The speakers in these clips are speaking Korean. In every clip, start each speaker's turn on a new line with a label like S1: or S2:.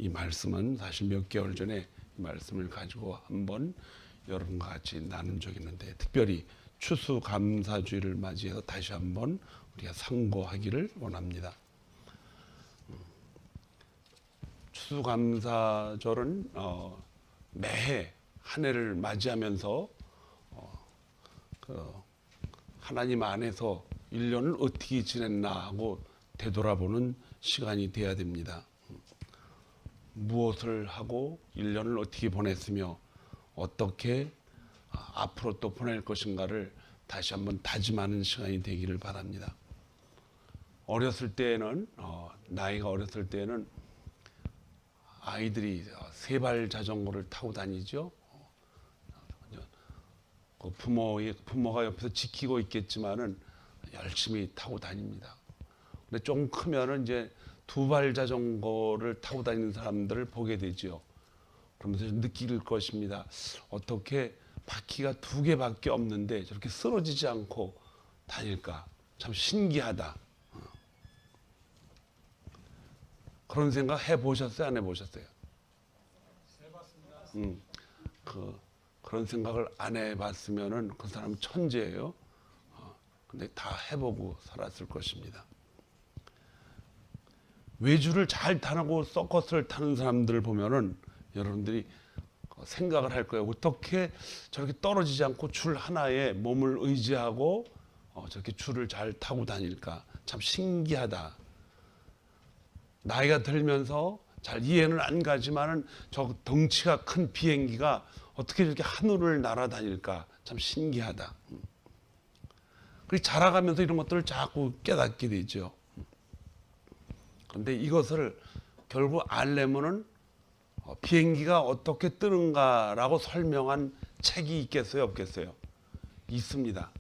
S1: 이 말씀은 사실 몇 개월 전에 이 말씀을 가지고 한번 여러분과 같이 나눈 적이 있는데, 특별히 추수감사주의를 맞이해서 다시 한번 우리가 상고하기를 원합니다. 추수감사절은 매해 한 해를 맞이하면서 하나님 안에서 1년을 어떻게 지냈나 하고 되돌아보는 시간이 돼야 됩니다. 무엇을 하고 1년을 어떻게 보냈으며 어떻게 앞으로 또 보낼 것인가를 다시 한번 다짐하는 시간이 되기를 바랍니다. 어렸을 때에는 나이가 어렸을 때에는 아이들이 세발 자전거를 타고 다니죠. 부모가 옆에서 지키고 있겠지만은 열심히 타고 다닙니다. 근데 좀 크면은 이제 두발 자전거를 타고 다니는 사람들을 보게 되죠. 그러면서 느낄 것입니다. 어떻게 바퀴가 2개밖에 없는데 저렇게 쓰러지지 않고 다닐까? 참 신기하다. 그런 생각 해보셨어요? 안 해보셨어요?
S2: 해봤습니다.
S1: 그런 생각을 안 해봤으면은 그 사람 천재예요. 근데 다 해보고 살았을 것입니다. 외주를 잘 타고 서커스를 타는 사람들을 보면은 여러분들이 생각을 할 거예요. 어떻게 저렇게 떨어지지 않고 줄 하나에 몸을 의지하고 저렇게 줄을 잘 타고 다닐까? 참 신기하다. 나이가 들면서 잘 이해는 안 가지만은 저 덩치가 큰 비행기가 어떻게 저렇게 하늘을 날아다닐까? 참 신기하다. 그리고 자라가면서 이런 것들을 자꾸 깨닫게 되죠. 그런데 이것을 결국 알려면은 비행기가 어떻게 뜨는가라고 설명한 책이 있겠어요, 없겠어요? 있습니다.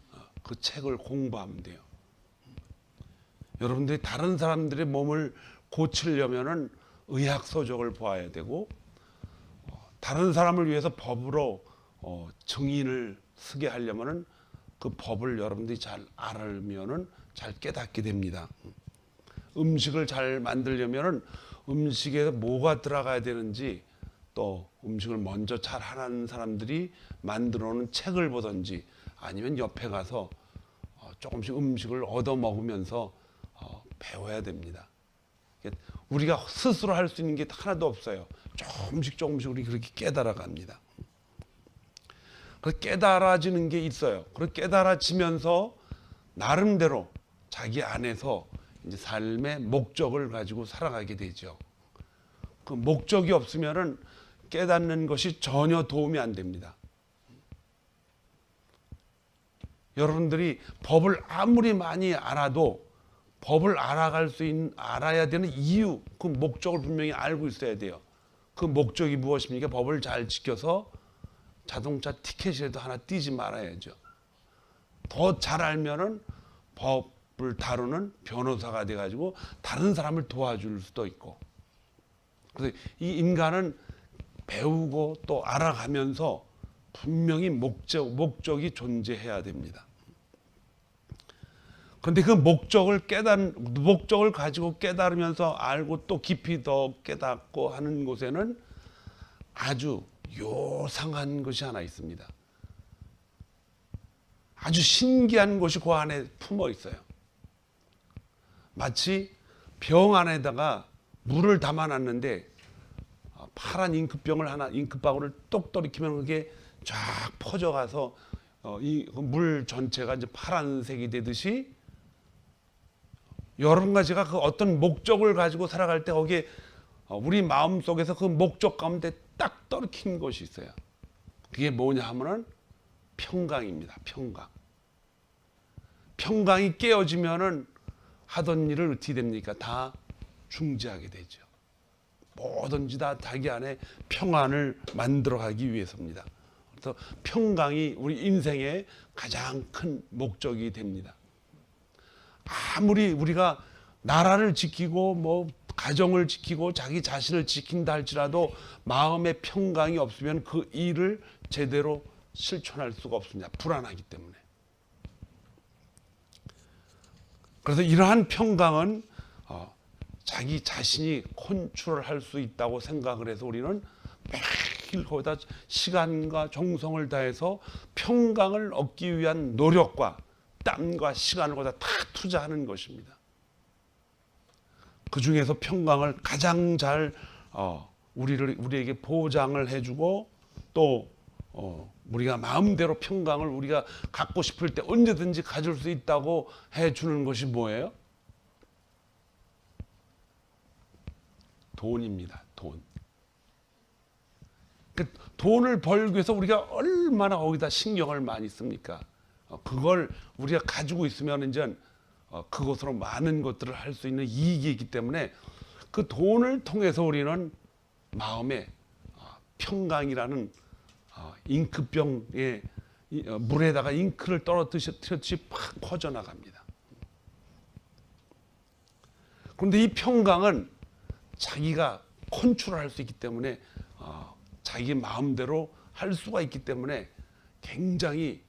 S1: 그 책을 공부하면 돼요. 여러분들이 다른 사람들의 몸을 고치려면은 의학 서적을 보아야 되고, 다른 사람을 위해서 법으로 증인을 쓰게 하려면은 그 법을 여러분들이 잘 알면은 잘 깨닫게 됩니다. 음식을 잘 만들려면은 음식에 뭐가 들어가야 되는지, 또 음식을 먼저 잘 하는 사람들이 만들어 놓은 책을 보든지, 아니면 옆에 가서 조금씩 음식을 얻어 먹으면서 배워야 됩니다. 우리가 스스로 할 수 있는 게 하나도 없어요. 조금씩 우리 그렇게 깨달아 갑니다. 그 깨달아지는 게 있어요. 그리고 깨달아지면서 나름대로 자기 안에서 이제 삶의 목적을 가지고 살아가게 되죠. 그 목적이 없으면은 깨닫는 것이 전혀 도움이 안 됩니다. 여러분들이 법을 아무리 많이 알아도 법을 알아야 되는 이유, 그 목적을 분명히 알고 있어야 돼요. 그 목적이 무엇입니까? 법을 잘 지켜서 자동차 티켓이라도 하나 띄지 말아야죠. 더 잘 알면은 법을 다루는 변호사가 돼가지고 다른 사람을 도와줄 수도 있고. 그래서 이 인간은 배우고 또 알아가면서 분명히 목적이 존재해야 됩니다. 그런데 그 목적을 가지고 깨달으면서 알고 또 깊이 더 깨닫고 하는 곳에는 아주 요상한 것이 하나 있습니다. 아주 신기한 것이 그 안에 품어 있어요. 마치 병 안에다가 물을 담아놨는데 파란 잉크방울을 똑 떨어뜨리면 그게 쫙 퍼져가서 이 물 전체가 이제 파란색이 되듯이, 여러 가지가 그 어떤 목적을 가지고 살아갈 때 거기에 우리 마음 속에서 그 목적 가운데 딱 떨어진 것이 있어요. 그게 뭐냐 하면은 평강입니다. 평강이 깨어지면은 하던 일을 어떻게 됩니까? 다 중지하게 되죠. 뭐든지 다 자기 안에 평안을 만들어가기 위해서입니다. 그래서 평강이 우리 인생의 가장 큰 목적이 됩니다. 아무리 우리가 나라를 지키고 뭐 가정을 지키고 자기 자신을 지킨다 할지라도 마음의 평강이 없으면 그 일을 제대로 실천할 수가 없습니다. 불안하기 때문에. 그래서 이러한 평강은 자기 자신이 컨트롤할 수 있다고 생각을 해서 우리는 매일 거기다 시간과 정성을 다해서 평강을 얻기 위한 노력과 땀과 시간을 거기다 다 투자하는 것입니다. 그 중에서 평강을 가장 잘 우리에게 보장을 해주고 또 우리가 마음대로 평강을 우리가 갖고 싶을 때 언제든지 가질 수 있다고 해주는 것이 뭐예요? 돈입니다. 돈. 그 돈을 벌기 위해서 우리가 얼마나 거기다 신경을 많이 씁니까? 그걸 우리가 가지고 있으면 이제 그것으로 많은 것들을 할 수 있는 이익이 있기 때문에 그 돈을 통해서 우리는 마음에 평강이라는 잉크병에 물에다가 잉크를 떨어뜨렸듯이 팍 퍼져나갑니다. 그런데 이 평강은 자기가 컨트롤할 수 있기 때문에 자기 마음대로 할 수가 있기 때문에 굉장히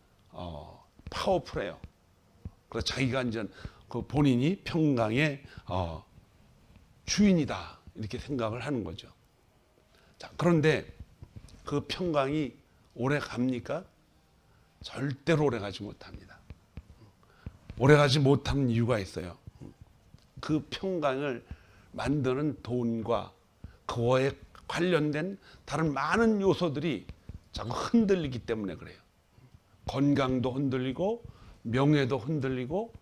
S1: 파워풀해요. 그래서 자기가 이제 그 본인이 평강의 주인이다 이렇게 생각을 하는 거죠. 자, 그런데 그 평강이 오래 갑니까? 절대로 오래 가지 못합니다. 오래 가지 못하는 이유가 있어요. 그 평강을 만드는 돈과 그거에 관련된 다른 많은 요소들이 자꾸 흔들리기 때문에 그래요. 건강도 흔들리고 명예도 흔들리고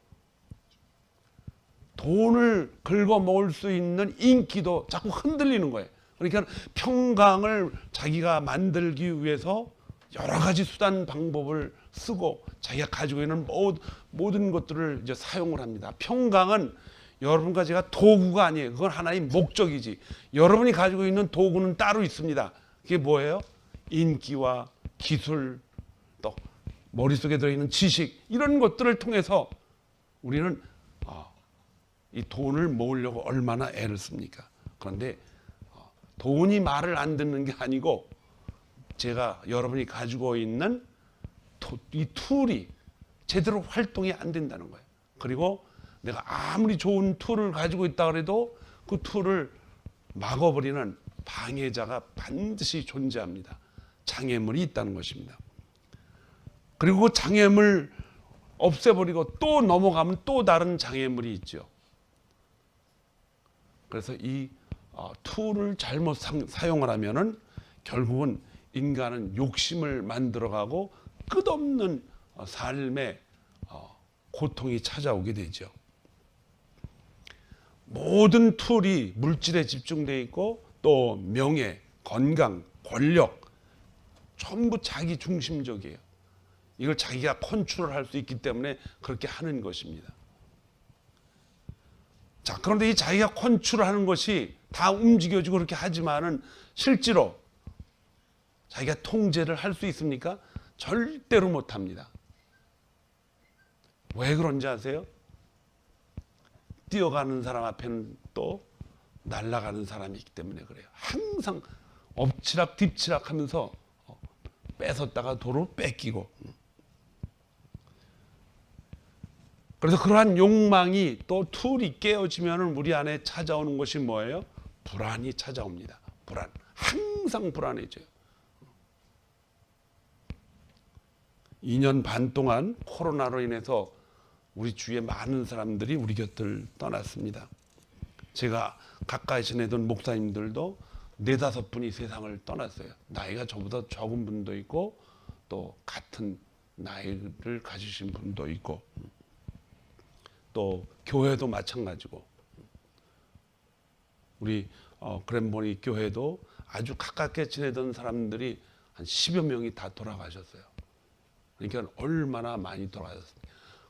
S1: 돈을 긁어먹을 수 있는 인기도 자꾸 흔들리는 거예요. 그러니까 평강을 자기가 만들기 위해서 여러 가지 수단 방법을 쓰고 자기가 가지고 있는 모든 것들을 이제 사용을 합니다. 평강은 여러분과 제가 도구가 아니에요. 그건 하나의 목적이지. 여러분이 가지고 있는 도구는 따로 있습니다. 그게 뭐예요? 인기와 기술, 또 머릿속에 들어있는 지식, 이런 것들을 통해서 우리는 이 돈을 모으려고 얼마나 애를 씁니까? 그런데 돈이 말을 안 듣는 게 아니고 제가 여러분이 가지고 있는 이 툴이 제대로 활동이 안 된다는 거예요. 그리고 내가 아무리 좋은 툴을 가지고 있다 그래도 그 툴을 막아버리는 방해자가 반드시 존재합니다. 장애물이 있다는 것입니다. 그리고 그 장애물 없애버리고 또 넘어가면 또 다른 장애물이 있죠. 그래서 이 툴을 잘못 사용을 하면은 결국은 인간은 욕심을 만들어가고 끝없는 삶의 고통이 찾아오게 되죠. 모든 툴이 물질에 집중되어 있고 또 명예, 건강, 권력 전부 자기 중심적이에요. 이걸 자기가 컨트롤할 수 있기 때문에 그렇게 하는 것입니다. 자, 그런데 이 자기가 컨트롤하는 것이 다 움직여지고 그렇게 하지만은 실제로 자기가 통제를 할 수 있습니까? 절대로 못합니다. 왜 그런지 아세요? 뛰어가는 사람 앞에는 또 날아가는 사람이 있기 때문에 그래요. 항상 엎치락 뒤치락 하면서 뺏었다가 도로 뺏기고. 그래서 그러한 욕망이 또 툴이 깨어지면 우리 안에 찾아오는 것이 뭐예요? 불안이 찾아옵니다. 불안. 항상 불안해져요. 2년 반 동안 코로나로 인해서 우리 주위에 많은 사람들이 우리 곁을 떠났습니다. 제가 가까이 지내던 목사님들도 4-5분이 세상을 떠났어요. 나이가 저보다 적은 분도 있고 또 같은 나이를 가지신 분도 있고 또 교회도 마찬가지고 우리 그랜버니 교회도 아주 가깝게 지내던 사람들이 한 10여 명이 다 돌아가셨어요. 그러니까 얼마나 많이 돌아가셨습니까?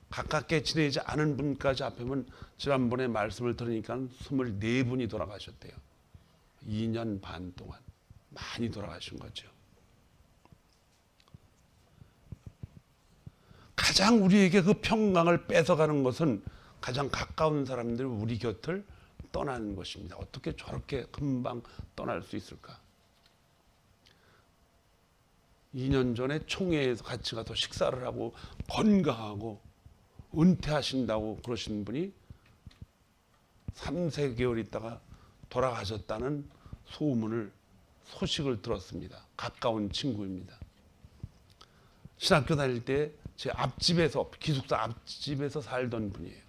S1: 가깝게 지내지 않은 분까지 합하면 지난번에 말씀을 들으니까 24분이 돌아가셨대요. 2년 반 동안 많이 돌아가신 거죠. 가장 우리에게 그 평강을 뺏어가는 것은 가장 가까운 사람들이 우리 곁을 떠나는 것입니다. 어떻게 저렇게 금방 떠날 수 있을까? 2년 전에 총회에서 같이 가서 식사를 하고 건강하고 은퇴하신다고 그러신 분이 3~4개월 있다가 돌아가셨다는 소식을 들었습니다. 가까운 친구입니다. 신학교 다닐 때 제 앞집에서, 기숙사 앞집에서 살던 분이에요.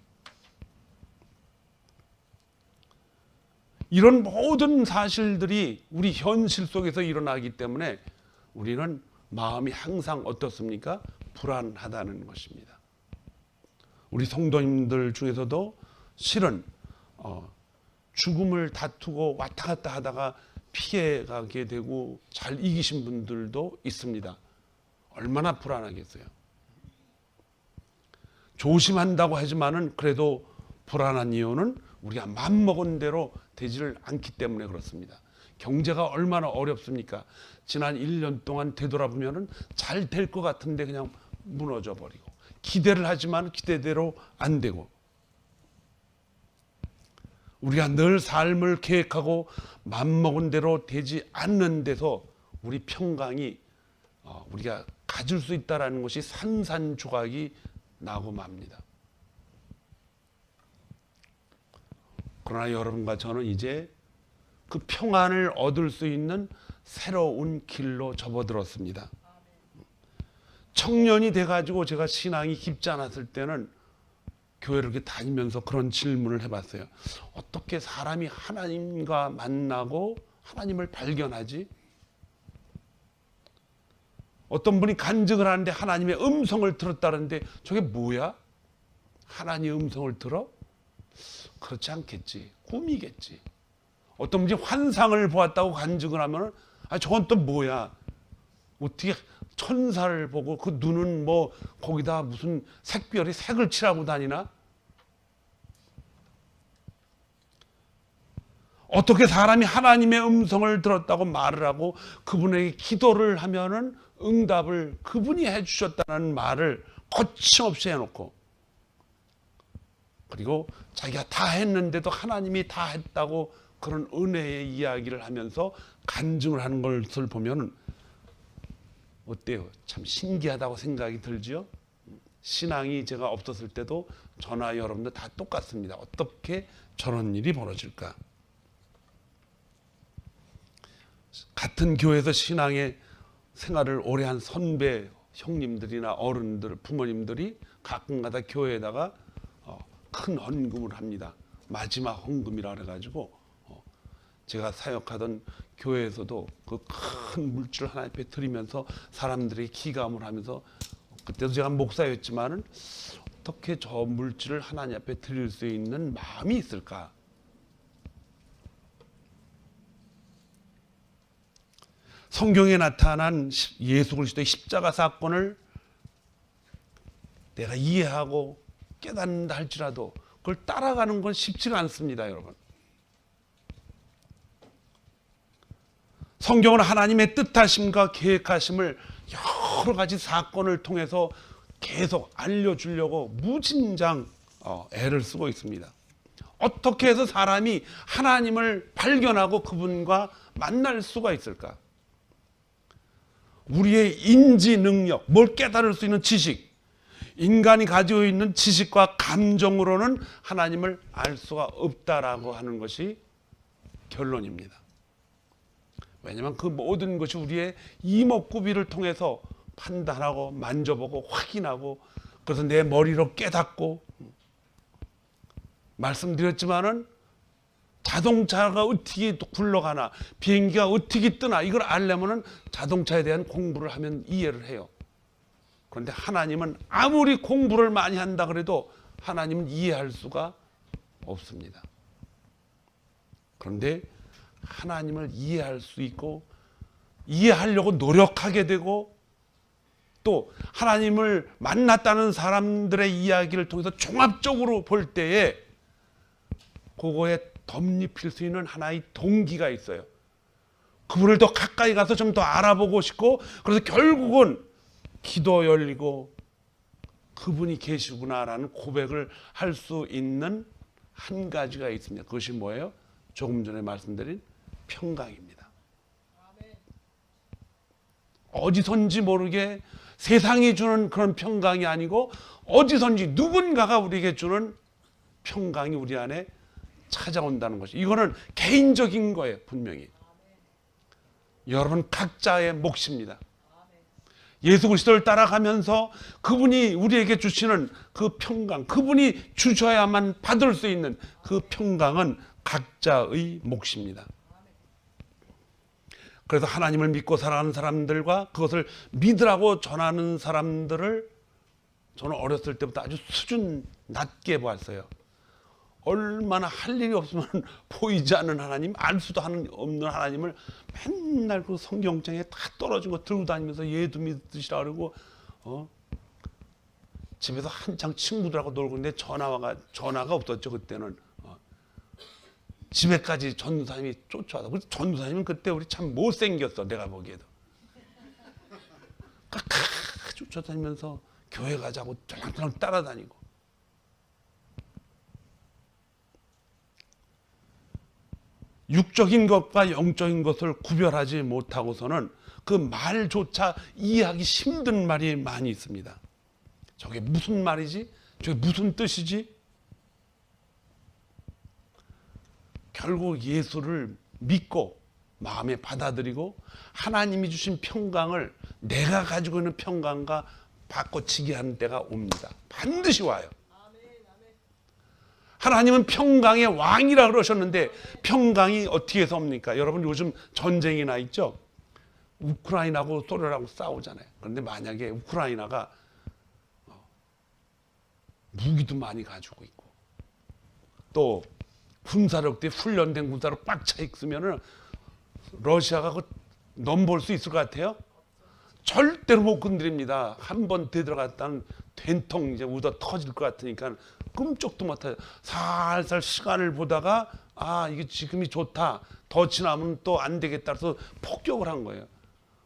S1: 이런 모든 사실들이 우리 현실 속에서 일어나기 때문에 우리는 마음이 항상 어떻습니까? 불안하다는 것입니다. 우리 성도님들 중에서도 실은 죽음을 다투고 왔다 갔다 하다가 피해가게 되고 잘 이기신 분들도 있습니다. 얼마나 불안하겠어요. 조심한다고 하지만은 그래도 불안한 이유는 우리가 맘먹은 대로 되지를 않기 때문에 그렇습니다. 경제가 얼마나 어렵습니까? 지난 1년 동안 되돌아보면은 잘 될 것 같은데 그냥 무너져 버리고, 기대를 하지만 기대대로 안 되고, 우리가 늘 삶을 계획하고 맘먹은 대로 되지 않는 데서 우리 평강이 우리가 가질 수 있다는 것이 산산조각이 나고 맙니다. 그러나 여러분과 저는 이제 그 평안을 얻을 수 있는 새로운 길로 접어들었습니다. 청년이 돼가지고 제가 신앙이 깊지 않았을 때는 교회를 이렇게 다니면서 그런 질문을 해봤어요. 어떻게 사람이 하나님과 만나고 하나님을 발견하지? 어떤 분이 간증을 하는데 하나님의 음성을 들었다는데 저게 뭐야? 하나님의 음성을 들어? 그렇지 않겠지. 꿈이겠지. 어떤 분이 환상을 보았다고 간증을 하면 저건 또 뭐야? 어떻게 천사를 보고 그 눈은 뭐 거기다 무슨 색별이 색을 칠하고 다니나? 어떻게 사람이 하나님의 음성을 들었다고 말을 하고 그분에게 기도를 하면은 응답을 그분이 해주셨다는 말을 거침없이 해놓고, 그리고 자기가 다 했는데도 하나님이 다 했다고 그런 은혜의 이야기를 하면서 간증을 하는 것을 보면 어때요? 참 신기하다고 생각이 들지요? 신앙이 제가 없었을 때도 저나 여러분들 다 똑같습니다. 어떻게 저런 일이 벌어질까? 같은 교회에서 신앙의 생활을 오래 한 선배 형님들이나 어른들, 부모님들이 가끔가다 교회에다가 큰 헌금을 합니다. 마지막 헌금이라 그래가지고 제가 사역하던 교회에서도 그 큰 물질 하나 앞에 드리면서 사람들이 기감을 하면서, 그때도 제가 목사였지만은 어떻게 저 물질을 하나님 앞에 드릴 수 있는 마음이 있을까? 성경에 나타난 예수 그리스도의 십자가 사건을 내가 이해하고 깨닫는다 할지라도 그걸 따라가는 건 쉽지가 않습니다, 여러분. 성경은 하나님의 뜻하심과 계획하심을 여러 가지 사건을 통해서 계속 알려주려고 무진장 애를 쓰고 있습니다. 어떻게 해서 사람이 하나님을 발견하고 그분과 만날 수가 있을까? 우리의 인지 능력, 뭘 깨달을 수 있는 지식, 인간이 가지고 있는 지식과 감정으로는 하나님을 알 수가 없다라고 하는 것이 결론입니다. 왜냐하면 그 모든 것이 우리의 이목구비를 통해서 판단하고 만져보고 확인하고, 그래서 내 머리로 깨닫고, 말씀드렸지만은 자동차가 어떻게 굴러가나 비행기가 어떻게 뜨나 이걸 알려면은 자동차에 대한 공부를 하면 이해를 해요. 그런데 하나님은 아무리 공부를 많이 한다 그래도 하나님은 이해할 수가 없습니다. 그런데 하나님을 이해할 수 있고 이해하려고 노력하게 되고, 또 하나님을 만났다는 사람들의 이야기를 통해서 종합적으로 볼 때에 그거에 덧입힐 수 있는 하나의 동기가 있어요. 그분을 더 가까이 가서 좀 더 알아보고 싶고, 그래서 결국은 기도 열리고 그분이 계시구나라는 고백을 할 수 있는 한 가지가 있습니다. 그것이 뭐예요? 조금 전에 말씀드린 평강입니다. 어디선지 모르게 세상이 주는 그런 평강이 아니고 어디선지 누군가가 우리에게 주는 평강이 우리 안에 찾아온다는 것이, 이거는 개인적인 거예요. 분명히 여러분 각자의 몫입니다. 예수 그리스도를 따라가면서 그분이 우리에게 주시는 그 평강, 그분이 주셔야만 받을 수 있는 그 평강은 각자의 몫입니다. 그래서 하나님을 믿고 살아가는 사람들과 그것을 믿으라고 전하는 사람들을 저는 어렸을 때부터 아주 수준 낮게 봤어요. 얼마나 할 일이 없으면 보이지 않는 하나님, 알 수도 없는 하나님을 맨날 그 성경책에 다 떨어진 거 들고 다니면서 얘도 믿으시라 그러고, 집에서 한창 친구들하고 놀고 있는데 전화가 없었죠. 그때는. 집에까지 전도사님이 쫓아와서. 그래서 전도사님은 그때 우리 참 못생겼어. 내가 보기에도. 쫓아다니면서 교회 가자고 쫄랑쫄랑 따라다니고. 육적인 것과 영적인 것을 구별하지 못하고서는 그 말조차 이해하기 힘든 말이 많이 있습니다. 저게 무슨 말이지? 저게 무슨 뜻이지? 결국 예수를 믿고 마음에 받아들이고 하나님이 주신 평강을 내가 가지고 있는 평강과 바꿔치기 하는 때가 옵니다. 반드시 와요. 하나님은 평강의 왕이라 그러셨는데 평강이 어떻게 해서 옵니까? 여러분 요즘 전쟁이 나 있죠? 우크라이나하고 소련하고 싸우잖아요. 그런데 만약에 우크라이나가 무기도 많이 가지고 있고 또 군사력도 훈련된 군사로 꽉 차 있으면은 러시아가 그 넘볼 수 있을 것 같아요? 절대로 못 건드립니다. 한 번 들어갔다는 된통 이제 우다 터질 것 같으니까 끔찍도 못해요. 살살 시간을 보다가 이게 지금이 좋다. 더 지나면 또 안 되겠다 해서 폭격을 한 거예요.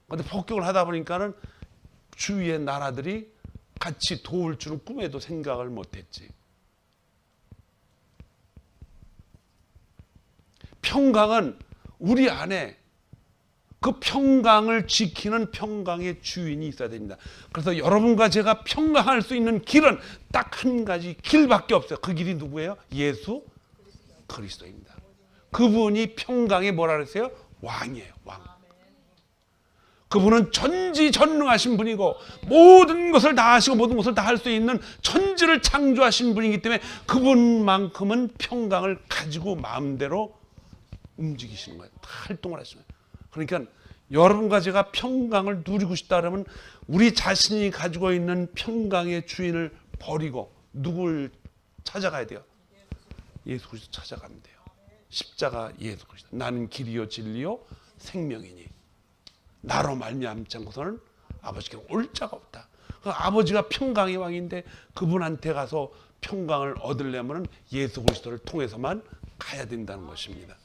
S1: 그런데 폭격을 하다 보니까는 주위의 나라들이 같이 도울 줄은 꿈에도 생각을 못했지. 평강은 우리 안에 그 평강을 지키는 평강의 주인이 있어야 됩니다. 그래서 여러분과 제가 평강할 수 있는 길은 딱 한 가지 길밖에 없어요. 그 길이 누구예요? 예수 그리스도입니다. 그분이 평강의 뭐라 그랬어요? 왕이에요. 왕. 그분은 전지전능하신 분이고 모든 것을 다 하시고 모든 것을 다 할 수 있는 천지를 창조하신 분이기 때문에 그분만큼은 평강을 가지고 마음대로 움직이시는 거예요. 다 활동을 하시는 거예요. 그러니까 여러분과 제가 평강을 누리고 싶다 그러면 우리 자신이 가지고 있는 평강의 주인을 버리고 누굴 찾아가야 돼요? 예수 그리스도 찾아가면 돼요. 십자가 예수 그리스도. 나는 길이요 진리요 생명이니 나로 말미암지 않고서는 아버지께 올 자가 없다. 아버지가 평강의 왕인데 그분한테 가서 평강을 얻으려면 예수 그리스도를 통해서만 가야 된다는 것입니다.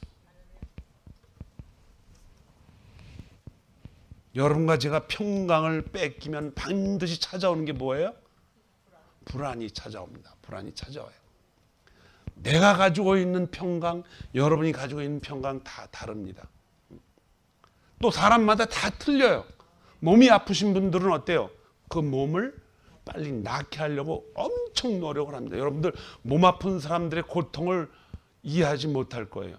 S1: 여러분과 제가 평강을 뺏기면 반드시 찾아오는 게 뭐예요? 불안이 찾아옵니다. 불안이 찾아와요. 내가 가지고 있는 평강, 여러분이 가지고 있는 평강 다 다릅니다. 또 사람마다 다 틀려요. 몸이 아프신 분들은 어때요? 그 몸을 빨리 낫게 하려고 엄청 노력을 합니다. 여러분들 몸 아픈 사람들의 고통을 이해하지 못할 거예요.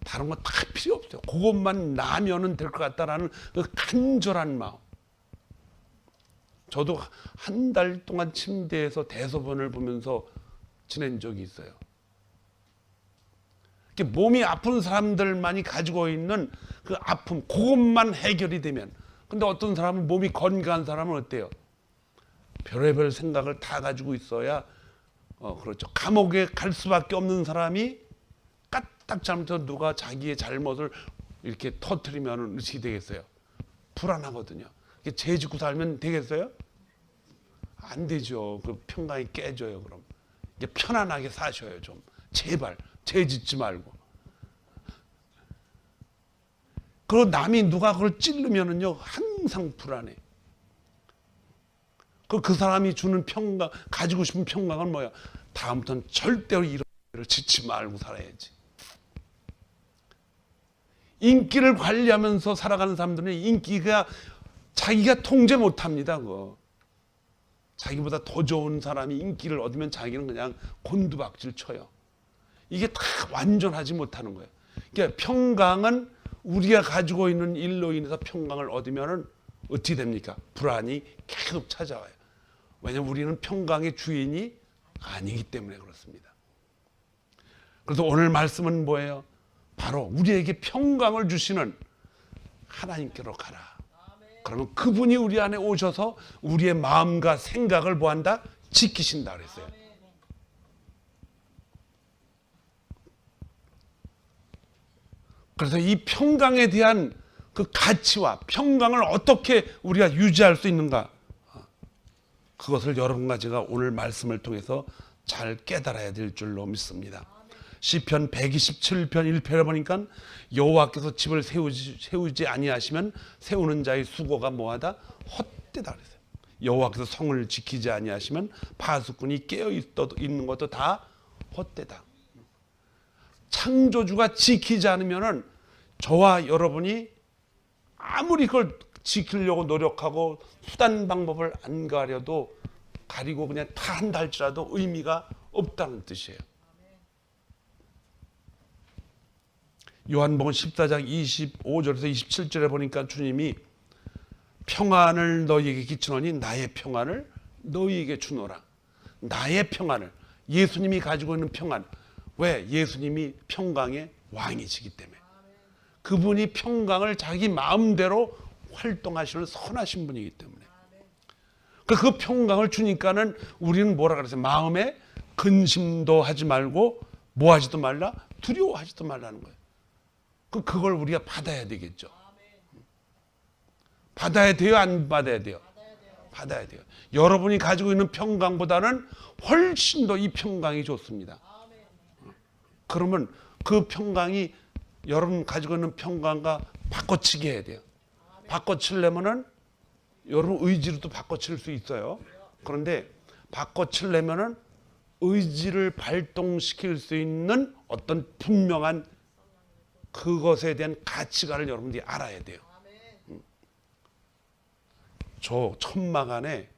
S1: 다른 거 다 필요 없어요. 그것만 나면은 될 것 같다라는 그 간절한 마음. 저도 한 달 동안 침대에서 대소변을 보면서 지낸 적이 있어요. 몸이 아픈 사람들만이 가지고 있는 그 아픔, 그것만 해결이 되면. 근데 어떤 사람은 몸이 건강한 사람은 어때요? 별의별 생각을 다 가지고 있어야 그렇죠. 감옥에 갈 수밖에 없는 사람이 까딱 잘못해서 누가 자기의 잘못을 이렇게 터뜨리면 어떻게 되겠어요? 불안하거든요. 죄 짓고 살면 되겠어요? 안 되죠. 그 평강이 깨져요. 그럼 이제 편안하게 사셔요. 좀 제발 죄 짓지 말고. 그리고 남이 누가 그걸 찌르면은요 항상 불안해. 그 사람이 주는 평강, 가지고 싶은 평강은 뭐야? 다음부터는 절대로 이런 일을 짓지 말고 살아야지. 인기를 관리하면서 살아가는 사람들은 인기가 자기가 통제 못합니다. 그거. 자기보다 더 좋은 사람이 인기를 얻으면 자기는 그냥 곤두박질 쳐요. 이게 다 완전하지 못하는 거예요. 그러니까 평강은 우리가 가지고 있는 일로 인해서 평강을 얻으면은 어떻게 됩니까? 불안이 계속 찾아와요. 왜냐하면 우리는 평강의 주인이 아니기 때문에 그렇습니다. 그래서 오늘 말씀은 뭐예요? 바로 우리에게 평강을 주시는 하나님께로 가라. 그러면 그분이 우리 안에 오셔서 우리의 마음과 생각을 뭐한다? 지키신다 그랬어요. 그래서 이 평강에 대한 그 가치와 평강을 어떻게 우리가 유지할 수 있는가, 그것을 여러분과 제가 오늘 말씀을 통해서 잘 깨달아야 될 줄로 믿습니다. 시편 127편 1편에 보니까 여호와께서 집을 세우지 아니하시면 세우는 자의 수고가 뭐하다? 헛되다 그랬어요. 여호와께서 성을 지키지 아니하시면 파수꾼이 깨어 있는 것도 다 헛되다. 창조주가 지키지 않으면은 저와 여러분이 아무리 그걸 지키려고 노력하고 수단 방법을 안 가리고 그냥 다 한다 할지라도 의미가 없다는 뜻이에요. 요한복음 14장 25절에서 27절에 보니까 주님이 평안을 너희에게 끼치노니 나의 평안을 너희에게 주노라. 나의 평안을, 예수님이 가지고 있는 평안. 왜? 예수님이 평강의 왕이시기 때문에. 그분이 평강을 자기 마음대로 활동하시는 선하신 분이기 때문에. 그 평강을 주니까는 우리는 뭐라 그랬어요? 마음에 근심도 하지 말고 뭐 하지도 말라? 두려워하지도 말라는 거예요. 그걸 우리가 받아야 되겠죠. 받아야 돼요? 안 받아야 돼요? 받아야 돼요. 여러분이 가지고 있는 평강보다는 훨씬 더 이 평강이 좋습니다. 그러면 그 평강이 여러분 가지고 있는 평강과 바꿔치기 해야 돼요. 바꿔치려면은 여러분 의지로도 바꿔칠 수 있어요. 그런데 바꿔치려면은 의지를 발동시킬 수 있는 어떤 분명한 그것에 대한 가치관을 여러분들이 알아야 돼요. 저 천막 안에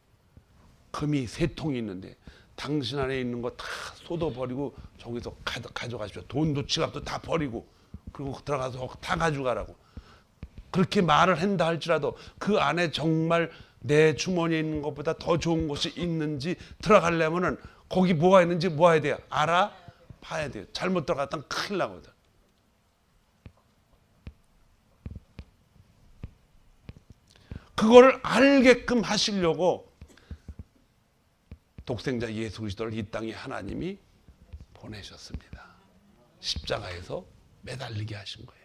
S1: 금이 3통이 있는데 당신 안에 있는 거 다 쏟아버리고 저기서 가져가십시오. 돈도 지갑도 다 버리고 그리고 들어가서 다 가져가라고. 그렇게 말을 한다 할지라도 그 안에 정말 내 주머니에 있는 것보다 더 좋은 것이 있는지 들어가려면은 거기 뭐가 있는지 뭐 해야 돼요? 알아봐야 돼요. 잘못 들어갔다면 큰일 나거든. 그걸 알게끔 하시려고 독생자 예수 그리스도를 이 땅에 하나님이 보내셨습니다. 십자가에서 매달리게 하신 거예요.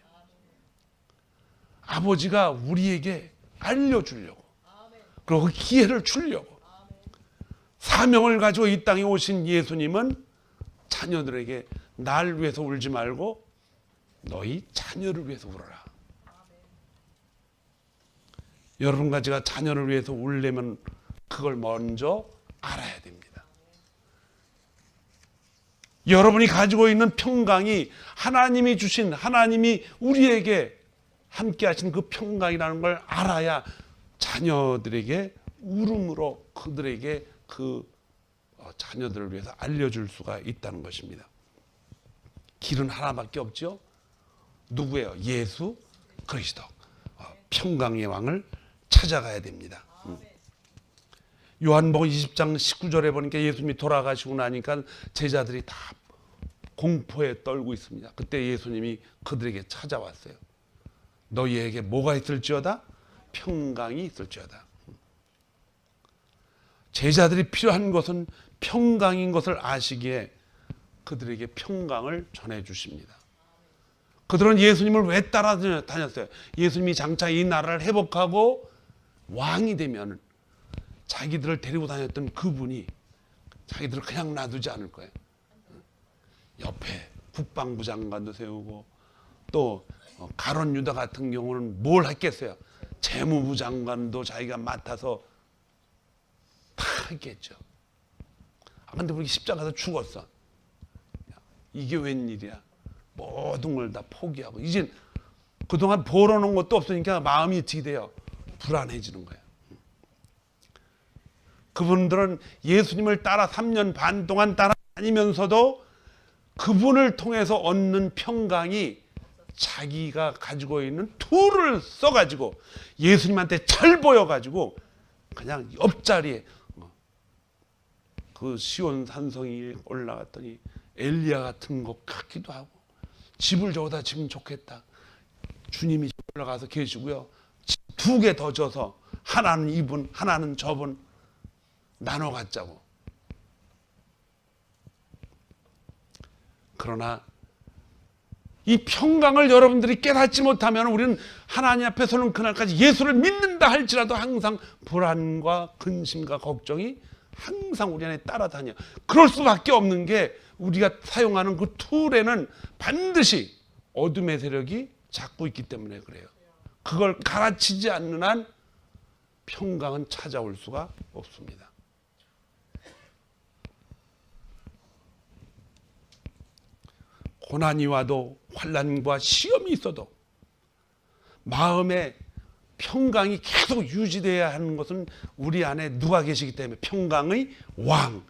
S1: 아버지가 우리에게 알려주려고, 그리고 그 기회를 주려고 사명을 가지고 이 땅에 오신 예수님은 자녀들에게 날 위해서 울지 말고 너희 자녀를 위해서 울어라. 여러분과 제가 자녀를 위해서 울려면 그걸 먼저 알아야 됩니다. 여러분이 가지고 있는 평강이 하나님이 주신, 하나님이 우리에게 함께 하신 그 평강이라는 걸 알아야 자녀들에게 울음으로 그들에게 그 자녀들을 위해서 알려줄 수가 있다는 것입니다. 길은 하나밖에 없죠. 누구예요? 예수 그리스도. 평강의 왕을 찾아가야 됩니다. 요한복음 20장 19절에 보니까 예수님이 돌아가시고 나니까 제자들이 다 공포에 떨고 있습니다. 그때 예수님이 그들에게 찾아왔어요. 너희에게 뭐가 있을지어다? 평강이 있을지어다. 제자들이 필요한 것은 평강인 것을 아시기에 그들에게 평강을 전해주십니다. 그들은 예수님을 왜 따라다녔어요? 예수님이 장차 이 나라를 회복하고 왕이 되면 자기들을 데리고 다녔던 그분이 자기들을 그냥 놔두지 않을 거예요. 옆에 국방부 장관도 세우고 또 가룟 유다 같은 경우는 뭘 했겠어요? 재무부 장관도 자기가 맡아서 다 했겠죠. 근데 우리 십자가에서 죽었어. 이게 웬일이야? 모든 걸 다 포기하고 이제 그동안 벌어놓은 것도 없으니까 마음이 어떻게 돼요? 불안해지는 거예요. 그분들은 예수님을 따라 3년 반 동안 따라다니면서도 그분을 통해서 얻는 평강이 자기가 가지고 있는 툴을 써가지고 예수님한테 잘 보여가지고 그냥 옆자리에 그 시온 산성이 올라갔더니 엘리야 같은 것 같기도 하고 집을 저기다 지면 좋겠다. 주님이 올라가서 계시고요. 집 2개 더 줘서 하나는 이분 하나는 저분 나눠 갖자고. 그러나 이 평강을 여러분들이 깨닫지 못하면 우리는 하나님 앞에 서는 그날까지 예수를 믿는다 할지라도 항상 불안과 근심과 걱정이 항상 우리 안에 따라다녀. 그럴 수밖에 없는 게 우리가 사용하는 그 툴에는 반드시 어둠의 세력이 잡고 있기 때문에 그래요. 그걸 갈아치지 않는 한 평강은 찾아올 수가 없습니다. 고난이 와도 환난과 시험이 있어도 마음에 평강이 계속 유지되어야 하는 것은 우리 안에 누가 계시기 때문에 평강의 왕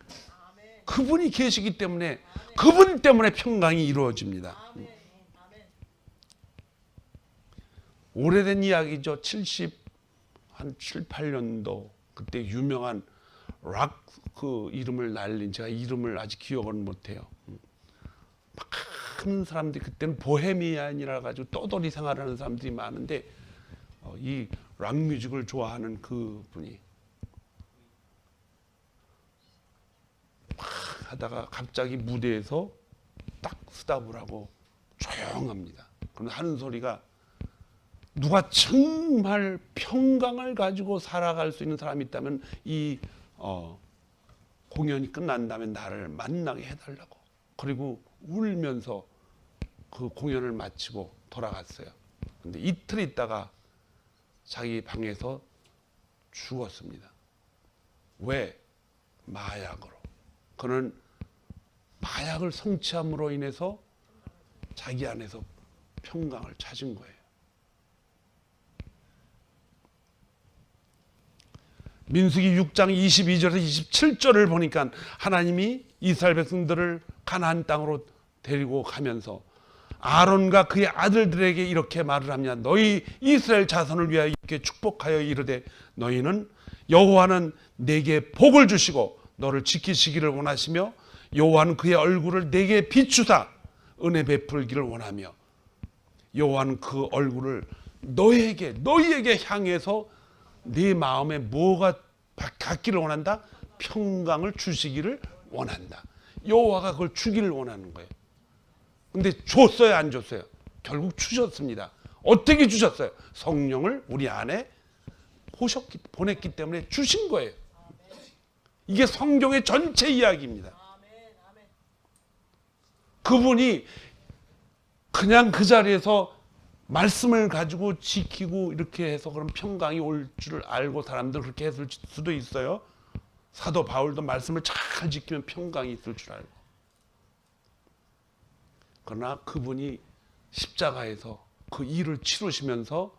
S1: 그분이 계시기 때문에 그분 때문에 평강이 이루어집니다. 오래된 이야기죠. 한 7, 8년도 그때 유명한 락 그 이름을 날린 제가 이름을 아직 기억은 못해요. 많은 사람들이 그때는 보헤미안이라 가지고 떠돌이 생활하는 사람들이 많은데 이 락 뮤직을 좋아하는 그 분이 막 하다가 갑자기 무대에서 딱 스탑을 하고 조용합니다. 그럼 하는 소리가 누가 정말 평강을 가지고 살아갈 수 있는 사람이 있다면 이 공연이 끝난 다음에 나를 만나게 해달라고. 그리고 울면서 그 공연을 마치고 돌아갔어요. 근데 이틀 있다가 자기 방에서 죽었습니다. 왜? 마약으로. 그는 마약을 성취함으로 인해서 자기 안에서 평강을 찾은 거예요. 민수기 6장 22절에서 27절을 보니까 하나님이 이스라엘 백성들을 가나안 땅으로 데리고 가면서 아론과 그의 아들들에게 이렇게 말을 합니다. 너희 이스라엘 자손을 위하여 이렇게 축복하여 이르되 너희는 여호와는 내게 복을 주시고 너를 지키시기를 원하시며 여호와는 그의 얼굴을 내게 비추사 은혜 베풀기를 원하며 여호와는 그 얼굴을 너희에게 향해서 네 마음에 뭐가 갖기를 원한다? 평강을 주시기를 원한다. 여호와가 그걸 주기를 원하는 거예요. 근데 줬어요, 안 줬어요? 결국 주셨습니다. 어떻게 주셨어요? 성령을 우리 안에 보냈기 때문에 주신 거예요. 이게 성경의 전체 이야기입니다. 그분이 그냥 그 자리에서 말씀을 가지고 지키고 이렇게 해서 그럼 평강이 올 줄 알고 사람들 그렇게 했을 수도 있어요. 사도 바울도 말씀을 잘 지키면 평강이 있을 줄 알고. 그러나 그분이 십자가에서 그 일을 치르시면서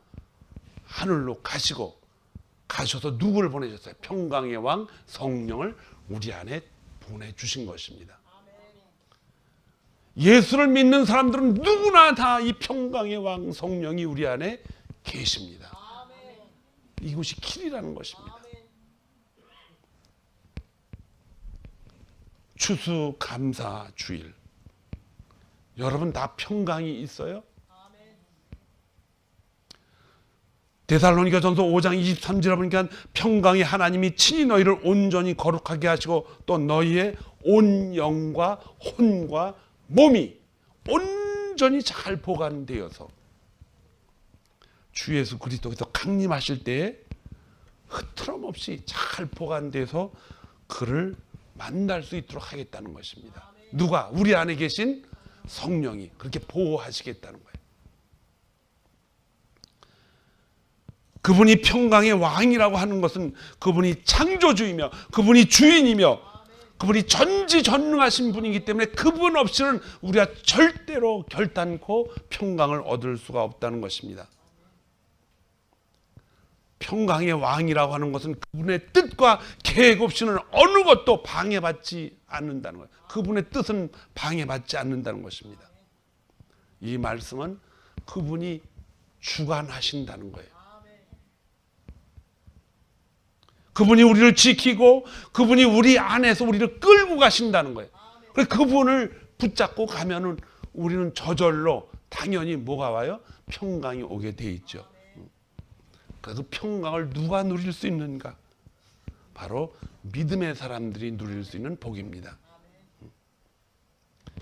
S1: 하늘로 가셔서 누구를 보내셨어요? 평강의 왕 성령을 우리 안에 보내주신 것입니다. 예수를 믿는 사람들은 누구나 다 이 평강의 왕 성령이 우리 안에 계십니다. 이것이 길이라는 것입니다. 추수감사 주일. 여러분 다 평강이 있어요? 데살로니가전서 5장 23절에 보니까 평강의 하나님이 친히 너희를 온전히 거룩하게 하시고 또 너희의 온 영과 혼과 몸이 온전히 잘 보관되어서 주 예수 그리스도께서 강림하실 때에 흐트럼 없이 잘 보관돼서 그를 만날 수 있도록 하겠다는 것입니다. 누가? 우리 안에 계신 성령이 그렇게 보호하시겠다는 거예요. 그분이 평강의 왕이라고 하는 것은 그분이 창조주이며 그분이 주인이며 그분이 전지전능하신 분이기 때문에 그분 없이는 우리가 절대로 결단코 평강을 얻을 수가 없다는 것입니다. 평강의 왕이라고 하는 것은 그분의 뜻과 계획 없이는 어느 것도 방해받지 않는다는 거예요. 그분의 뜻은 방해받지 않는다는 것입니다. 이 말씀은 그분이 주관하신다는 거예요. 그분이 우리를 지키고 그분이 우리 안에서 우리를 끌고 가신다는 거예요. 그래서 그분을 붙잡고 가면은 우리는 저절로 당연히 뭐가 와요? 평강이 오게 돼 있죠. 그 평강을 누가 누릴 수 있는가? 바로 믿음의 사람들이 누릴 수 있는 복입니다.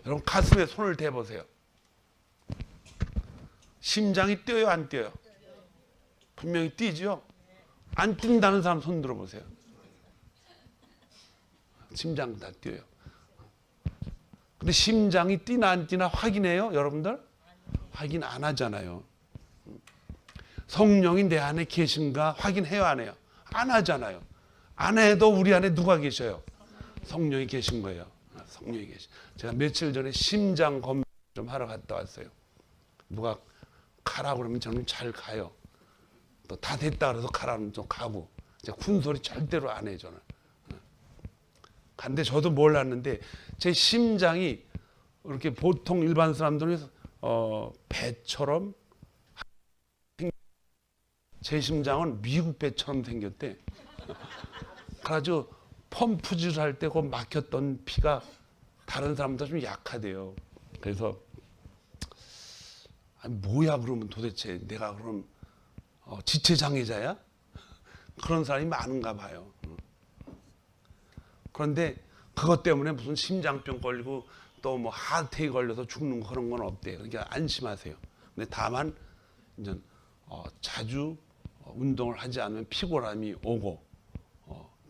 S1: 여러분 가슴에 손을 대보세요. 심장이 뛰어요, 안 뛰어요? 분명히 뛰죠. 안 뛴다는 사람 손 들어보세요. 심장 다 뛰어요. 근데 심장이 뛰나 안 뛰나 확인해요, 여러분들? 확인 안 하잖아요. 성령이 내 안에 계신가 확인해요, 안 해요? 안 하잖아요. 안 해도 우리 안에 누가 계셔요? 성령이 계신 거예요. 성령이 계신. 제가 며칠 전에 심장 검사 좀 하러 갔다 왔어요. 누가 가라고 그러면 저는 잘 가요. 또 다 됐다 그래서 가라면 좀 가고. 훈소리 절대로 안 해요, 저는. 근데 저도 몰랐는데 제 심장이 이렇게 보통 일반 사람들은 배처럼, 제 심장은 미국 배처럼 생겼대. 그래가지고 펌프질 할 때 그 막혔던 피가 다른 사람보다 좀 약하대요. 그래서 아니, 뭐야 그러면 도대체 내가 그럼 지체장애자야? 그런 사람이 많은가 봐요. 그런데 그것 때문에 무슨 심장병 걸리고 또 뭐 하트에 걸려서 죽는 거 그런 건 없대요. 그러니까 안심하세요. 근데 다만 이제 자주 운동을 하지 않으면 피곤함이 오고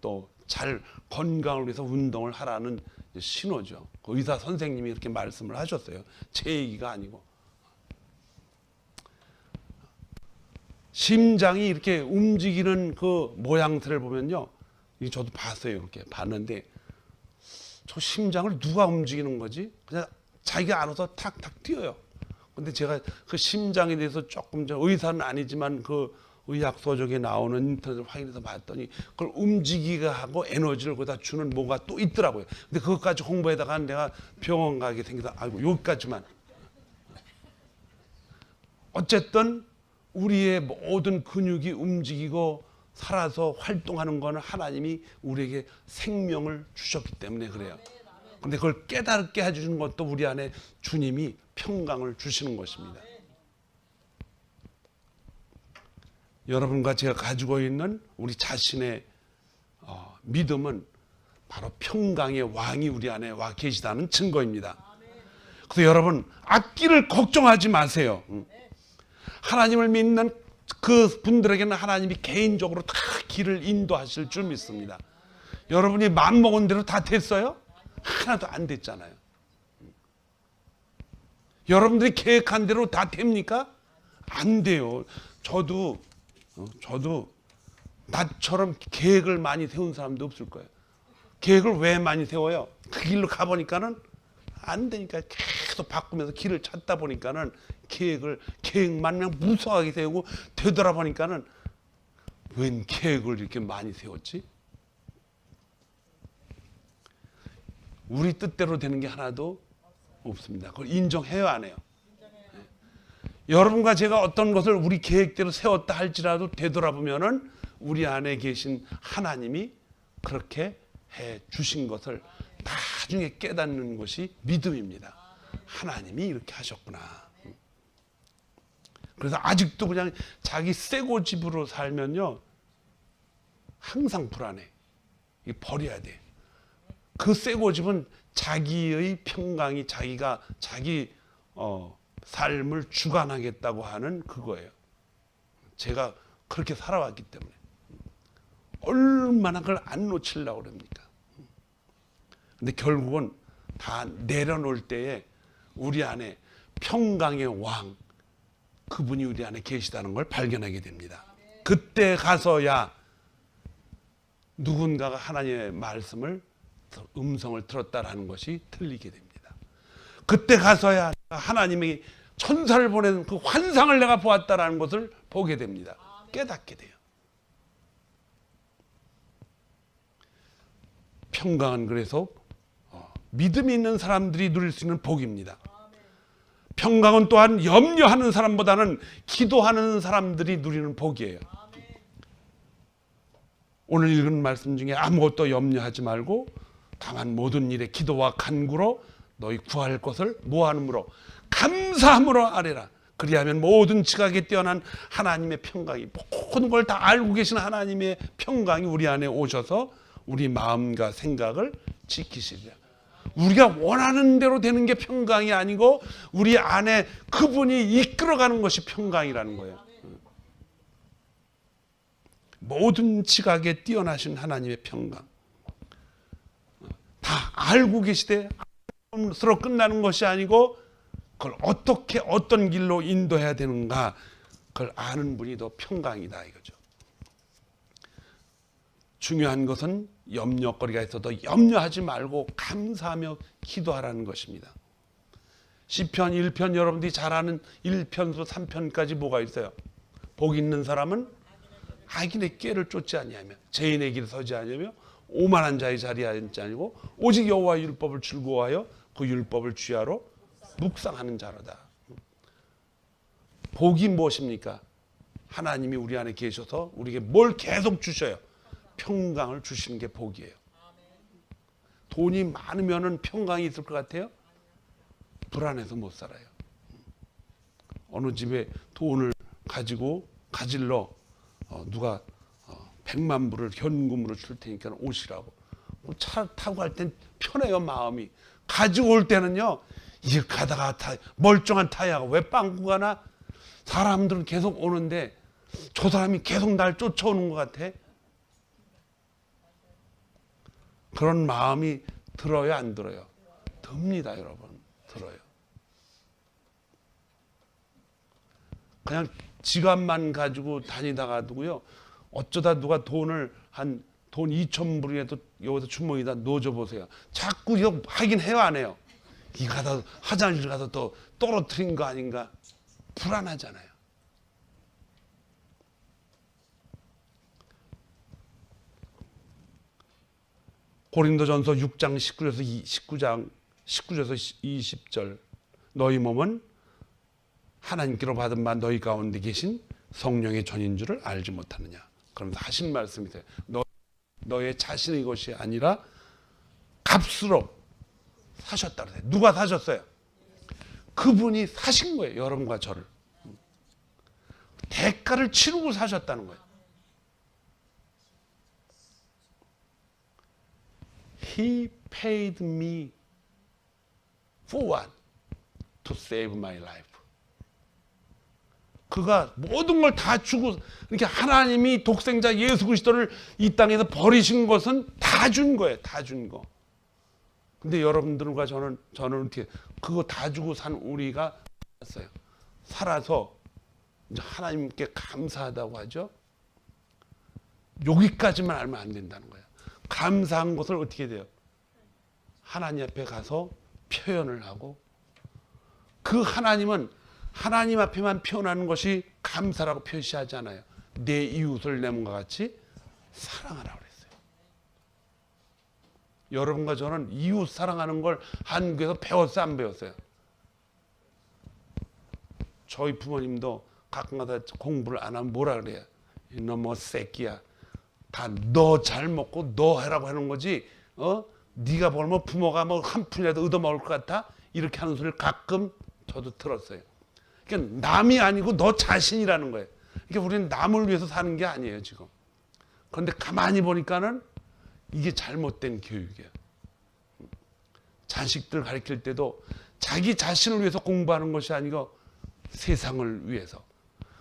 S1: 또 잘 건강을 위해서 운동을 하라는 신호죠. 그 의사 선생님이 이렇게 말씀을 하셨어요. 제 얘기가 아니고. 심장이 이렇게 움직이는 그 모양새를 보면요. 저도 봤어요. 이렇게 봤는데 저 심장을 누가 움직이는 거지? 그냥 자기가 알아서 탁탁 뛰어요. 근데 제가 그 심장에 대해서 조금 전 의사는 아니지만 그 의학 서적에 나오는 인터넷을 확인해서 봤더니 그걸 움직이게 하고 에너지를 거기다 주는 뭐가 또 있더라고요. 근데 그것까지 공부에다가 내가 병원 가게 생겨서 아이고 여기까지만. 어쨌든 우리의 모든 근육이 움직이고 살아서 활동하는 것은 하나님이 우리에게 생명을 주셨기 때문에 그래요. 근데 그걸 깨닫게 해주는 것도 우리 안에 주님이 평강을 주시는 것입니다. 여러분과 제가 가지고 있는 우리 자신의 믿음은 바로 평강의 왕이 우리 안에 와 계시다는 증거입니다. 그래서 여러분 앞길을 걱정하지 마세요. 하나님을 믿는 그 분들에게는 하나님이 개인적으로 다 길을 인도하실 줄 믿습니다. 여러분이 마음먹은 대로 다 됐어요? 하나도 안 됐잖아요. 여러분들이 계획한 대로 다 됩니까? 안 돼요. 저도 나처럼 계획을 많이 세운 사람도 없을 거예요. 계획을 왜 많이 세워요? 그 길로 가보니까는 안 되니까 계속 바꾸면서 길을 찾다 보니까는 계획만 그냥 무성하게 세우고 되돌아보니까는 웬 계획을 이렇게 많이 세웠지? 우리 뜻대로 되는 게 하나도 없습니다. 그걸 인정해요, 안 해요? 여러분과 제가 어떤 것을 우리 계획대로 세웠다 할지라도 되돌아보면은 우리 안에 계신 하나님이 그렇게 해 주신 것을 나중에 깨닫는 것이 믿음입니다. 하나님이 이렇게 하셨구나. 그래서 아직도 그냥 자기 새고 집으로 살면요 항상 불안해. 이거 버려야 돼. 그 새고 집은 자기의 평강이 자기가 자기 삶을 주관하겠다고 하는 그거예요. 제가 그렇게 살아왔기 때문에 얼마나 그걸 안 놓치려고 그럽니까? 근데 결국은 다 내려놓을 때에 우리 안에 평강의 왕 그분이 우리 안에 계시다는 걸 발견하게 됩니다. 그때 가서야 누군가가 하나님의 말씀을 음성을 들었다라는 것이 들리게 됩니다. 그때 가서야 하나님이 천사를 보내는 그 환상을 내가 보았다라는 것을 보게 됩니다. 깨닫게 돼요. 평강은 그래서 믿음이 있는 사람들이 누릴 수 있는 복입니다. 평강은 또한 염려하는 사람보다는 기도하는 사람들이 누리는 복이에요. 오늘 읽은 말씀 중에 아무것도 염려하지 말고 다만 모든 일에 기도와 간구로 너희 구할 것을 뭐하는으로 감사함으로 아뢰라. 그리하면 모든 지각에 뛰어난 하나님의 평강이, 모든 걸 다 알고 계신 하나님의 평강이 우리 안에 오셔서 우리 마음과 생각을 지키시리라. 우리가 원하는 대로 되는 게 평강이 아니고 우리 안에 그분이 이끌어가는 것이 평강이라는 거예요. 모든 지각에 뛰어나신 하나님의 평강, 다 알고 계시되 서로 끝나는 것이 아니고 그걸 어떻게 어떤 길로 인도해야 되는가 그걸 아는 분이 더 평강이다 이거죠. 중요한 것은 염려거리가 있어도 염려하지 말고 감사하며 기도하라는 것입니다. 시편 1편, 여러분들이 잘 아는 1편부터 3편까지 뭐가 있어요? 복 있는 사람은 악인의 꾀를 쫓지 아니하며 죄인의 길에 서지 아니하며 오만한 자의 자리에 앉지 아니고 오직 여호와의 율법을 즐거워하여 그 율법을 주야로 묵상하는 자로다. 복이 무엇입니까? 하나님이 우리 안에 계셔서 우리에게 뭘 계속 주셔요? 평강을 주시는 게 복이에요. 돈이 많으면 평강이 있을 것 같아요? 불안해서 못 살아요. 어느 집에 돈을 가질러 누가 100만 불을 현금으로 줄 테니까 오시라고. 차 타고 갈 땐 편해요, 마음이. 가지고 올 때는요, 이게 가다가 멀쩡한 타이어가 왜 빵꾸 가나? 사람들은 계속 오는데 저 사람이 계속 날 쫓아오는 것 같아. 그런 마음이 들어요, 안 들어요? 듭니다, 여러분. 들어요. 그냥 지갑만 가지고 다니다가도요, 어쩌다 누가 돈 2,000불이라도 여기다 주머니에다 넣어줘 보세요. 자꾸 이거 하긴 해요, 안 해요? 이 가다 화장실 가서 또 떨어뜨린 거 아닌가? 불안하잖아요. 고린도전서 6장 19절에서 20절 너희 몸은 하나님께로 받은 바 너희 가운데 계신 성령의 전인 줄을 알지 못하느냐. 그러면서 하신 말씀이세요. 너의 자신의 것이 아니라 값으로 사셨다 그래요. 누가 사셨어요? 그분이 사신 거예요. 여러분과 저를. 대가를 치르고 사셨다는 거예요. He paid me for what? To save my life. 그가 모든 걸 다 주고, 이렇게 하나님이 독생자 예수 그리스도를 이 땅에서 버리신 것은 다 준 거예요. 다 준 거. 근데 여러분들과 저는 어떻게 그거 다 주고 산 우리가 살았어요. 살아서 이제 하나님께 감사하다고 하죠. 여기까지만 알면 안 된다는 거예요. 감사한 것을 어떻게 돼요? 하나님 앞에 가서 표현을 하고, 그 하나님은 하나님 앞에만 표현하는 것이 감사라고 표시하지 않아요. 내 이웃을 내 몸과 같이 사랑하라고 그랬어요. 여러분과 저는 이웃 사랑하는 걸 한국에서 배웠어요, 안 배웠어요? 저희 부모님도 가끔가다 공부를 안 하면 뭐라 그래요? 이놈의 새끼야. 다 너 잘 먹고 너 해라고 하는 거지. 네가 벌면 부모가 뭐 한 푼이라도 얻어먹을 것 같아? 이렇게 하는 소리를 가끔 저도 들었어요. 그러니까 남이 아니고 너 자신이라는 거예요. 그러니까 우리는 남을 위해서 사는 게 아니에요, 지금. 그런데 가만히 보니까는 이게 잘못된 교육이에요. 자식들 가르칠 때도 자기 자신을 위해서 공부하는 것이 아니고 세상을 위해서.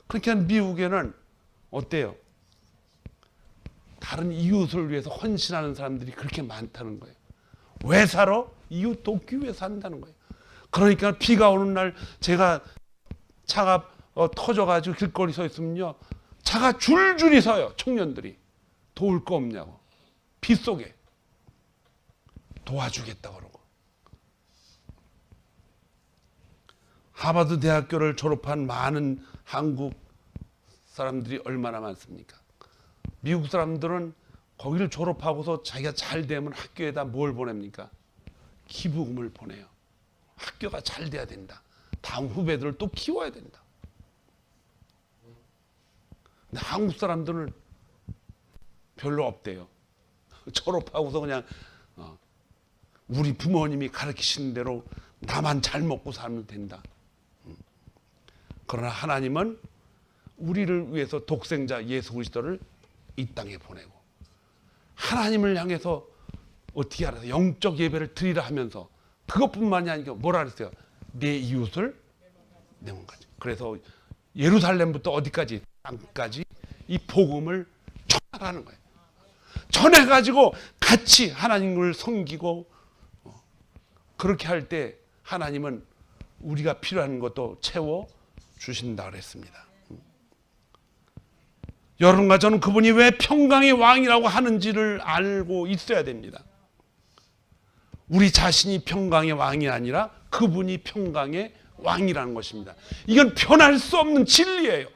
S1: 그러니까 미국에는 어때요? 다른 이웃을 위해서 헌신하는 사람들이 그렇게 많다는 거예요. 왜 살아? 이웃 돕기 위해서 산다는 거예요. 그러니까 비가 오는 날 제가 차가 터져가지고 길거리 서 있으면요, 차가 줄줄이 서요. 청년들이 도울 거 없냐고. 비 속에 도와주겠다고 그러고. 하버드 대학교를 졸업한 많은 한국 사람들이 얼마나 많습니까? 미국 사람들은 거기를 졸업하고서 자기가 잘 되면 학교에다 뭘 보냅니까? 기부금을 보내요. 학교가 잘 돼야 된다. 다음 후배들을 또 키워야 된다. 근데 한국 사람들은 별로 없대요. 졸업하고서 그냥 우리 부모님이 가르치신 대로 나만 잘 먹고 살면 된다. 그러나 하나님은 우리를 위해서 독생자 예수 그리스도를 이 땅에 보내고 하나님을 향해서 어떻게 알아서 영적 예배를 드리라 하면서 그것뿐만이 아니라 뭐라 그랬어요? 내 이웃을 내 몸까지. 그래서 예루살렘부터 어디까지? 땅까지 이 복음을 전하라는 거예요. 전해가지고 같이 하나님을 섬기고 그렇게 할 때 하나님은 우리가 필요한 것도 채워 주신다 그랬습니다. 여러분과 저는 그분이 왜 평강의 왕이라고 하는지를 알고 있어야 됩니다. 우리 자신이 평강의 왕이 아니라 그분이 평강의 왕이라는 것입니다. 이건 변할 수 없는 진리예요.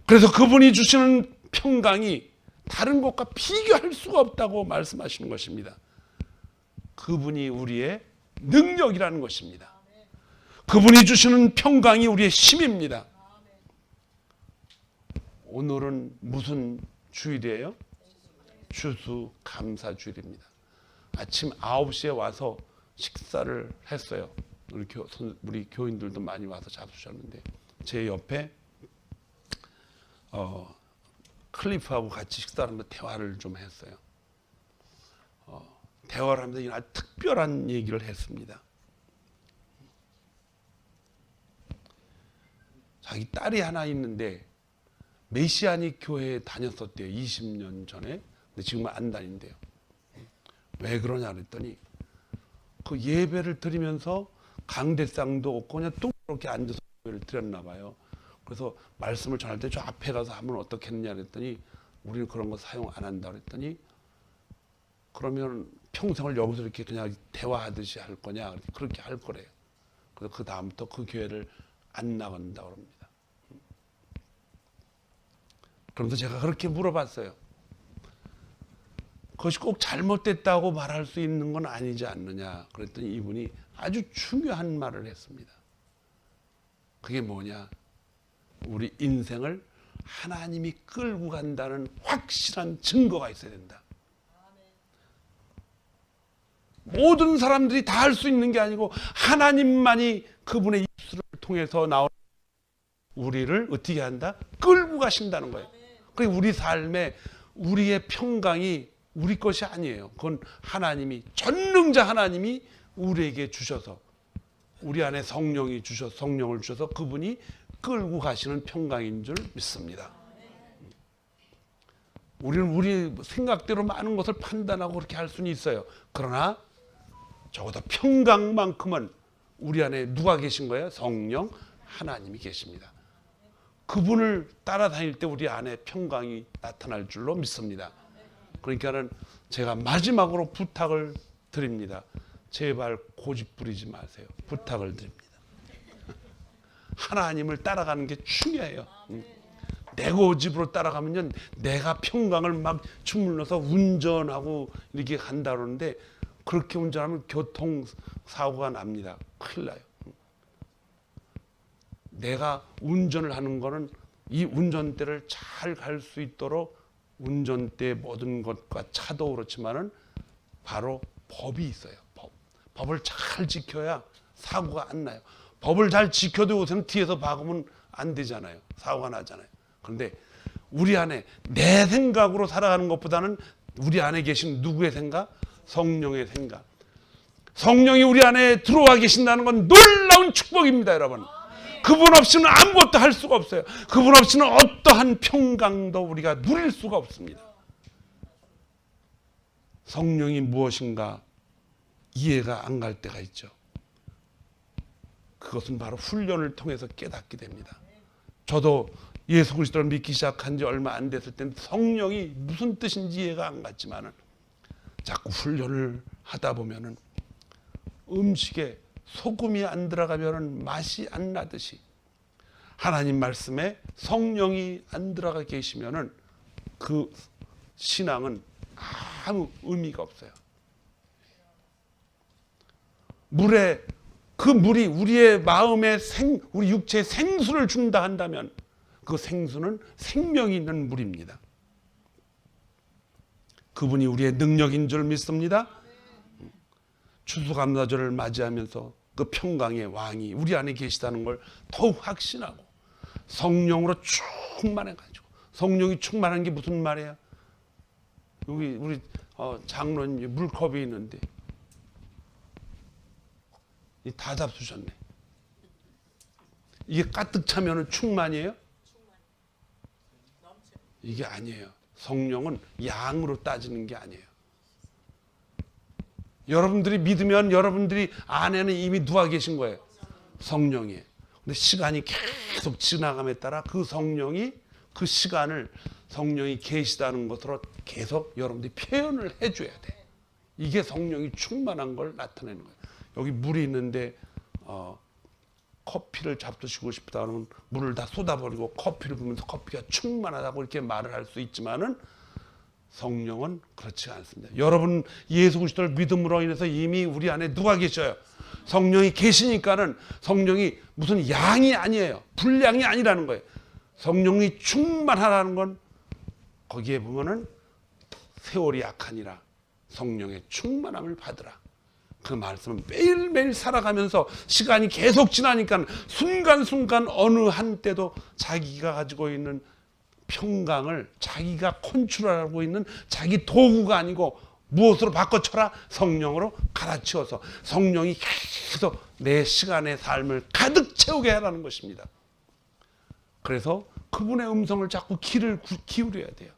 S1: 그래서 그분이 주시는 평강이 다른 것과 비교할 수가 없다고 말씀하시는 것입니다. 그분이 우리의 능력이라는 것입니다. 그분이 주시는 평강이 우리의 힘입니다. 오늘은 무슨 주일이에요? 추수감사주일입니다. 아침 9시에 와서 식사를 했어요. 우리 교인들도 많이 와서 잡수셨는데 제 옆에 클리프하고 같이 식사를 하면서 대화를 좀 했어요. 대화를 하면서 아주 특별한 얘기를 했습니다. 자기 딸이 하나 있는데 메시아닉 교회에 다녔었대요. 20년 전에. 근데 지금은 안 다닌대요. 왜 그러냐 그랬더니 그 예배를 드리면서 강대상도 없고 그냥 뚱그렇게 앉아서 예배를 드렸나 봐요. 그래서 말씀을 전할 때 저 앞에 가서 하면 어떻겠느냐 그랬더니 우리는 그런 거 사용 안 한다 그랬더니 그러면 평생을 여기서 이렇게 그냥 대화하듯이 할 거냐? 그렇게 할 거래요. 그래서 그 다음부터 그 교회를 안 나간다고 합니다. 그러면서 제가 그렇게 물어봤어요. 그것이 꼭 잘못됐다고 말할 수 있는 건 아니지 않느냐. 그랬더니 이분이 아주 중요한 말을 했습니다. 그게 뭐냐? 우리 인생을 하나님이 끌고 간다는 확실한 증거가 있어야 된다. 모든 사람들이 다 할 수 있는 게 아니고 하나님만이 그분의 입술을 통해서 나오는 우리를 어떻게 한다? 끌고 가신다는 거예요. 그러니까 우리 삶에 우리의 평강이 우리 것이 아니에요. 그건 하나님이 전능자 하나님이 우리에게 주셔서 우리 안에 성령을 주셔서 그분이 끌고 가시는 평강인 줄 믿습니다. 우리는 우리 생각대로 많은 것을 판단하고 그렇게 할 수는 있어요. 그러나 적어도 평강만큼은 우리 안에 누가 계신 거예요? 성령 하나님이 계십니다. 그분을 따라다닐 때 우리 안에 평강이 나타날 줄로 믿습니다. 그러니까는 제가 마지막으로 부탁을 드립니다. 제발 고집 부리지 마세요. 부탁을 드립니다. 하나님을 따라가는 게 중요해요. 내 고집으로 따라가면요, 내가 평강을 막 주물러서 운전하고 이렇게 간다 그러는데 그렇게 운전하면 교통사고가 납니다. 큰일 나요. 내가 운전을 하는 거는 이 운전대를 잘 갈 수 있도록 운전대 모든 것과 차도 그렇지만은 바로 법이 있어요. 법을 잘 지켜야 사고가 안 나요. 법을 잘 지켜도 요새는 뒤에서 박으면 안 되잖아요. 사고가 나잖아요. 그런데 우리 안에 내 생각으로 살아가는 것보다는 우리 안에 계신 누구의 생각? 성령의 생각. 성령이 우리 안에 들어와 계신다는 건 놀라운 축복입니다, 여러분. 그분 없이는 아무것도 할 수가 없어요. 그분 없이는 어떠한 평강도 우리가 누릴 수가 없습니다. 성령이 무엇인가 이해가 안 갈 때가 있죠. 그것은 바로 훈련을 통해서 깨닫게 됩니다. 저도 예수 그리스도를 믿기 시작한 지 얼마 안 됐을 때는 성령이 무슨 뜻인지 이해가 안 갔지만은 자꾸 훈련을 하다 보면은 음식에 소금이 안 들어가면은 맛이 안 나듯이 하나님 말씀에 성령이 안 들어가 계시면은 그 신앙은 아무 의미가 없어요. 그 물이 우리의 마음에 우리 육체에 생수를 준다 한다면 그 생수는 생명이 있는 물입니다. 그분이 우리의 능력인 줄 믿습니다. 추수감사절을 맞이하면서 그 평강의 왕이 우리 안에 계시다는 걸 더욱 확신하고 성령으로 충만해가지고, 성령이 충만한 게 무슨 말이에요? 여기 우리 장로님 물컵이 있는데 다 잡수셨네. 이게 가득 차면 충만이에요? 이게 아니에요. 성령은 양으로 따지는 게 아니에요. 여러분들이 믿으면 여러분들이 안에는 이미 누가 계신 거예요? 성령이에요. 근데 시간이 계속 지나감에 따라 그 성령이 그 시간을 성령이 계시다는 것으로 계속 여러분들이 표현을 해줘야 돼. 이게 성령이 충만한 걸 나타내는 거예요. 여기 물이 있는데 커피를 잡수시고 싶다 하면 물을 다 쏟아버리고 커피를 부으면서 커피가 충만하다고 이렇게 말을 할 수 있지만은 성령은 그렇지 않습니다. 여러분 예수 그리스도를 믿음으로 인해서 이미 우리 안에 누가 계셔요? 성령이 계시니까는 성령이 무슨 양이 아니에요. 분량이 아니라는 거예요. 성령이 충만하라는 건 거기에 보면은 세월이 약하니라 성령의 충만함을 받으라. 그 말씀은 매일매일 살아가면서 시간이 계속 지나니까 순간순간 어느 한때도 자기가 가지고 있는 평강을 자기가 컨트롤하고 있는 자기 도구가 아니고 무엇으로 바꿔쳐라? 성령으로 갈아치워서 성령이 계속 내 시간의 삶을 가득 채우게 하라는 것입니다. 그래서 그분의 음성을 자꾸 귀를 기울여야 돼요.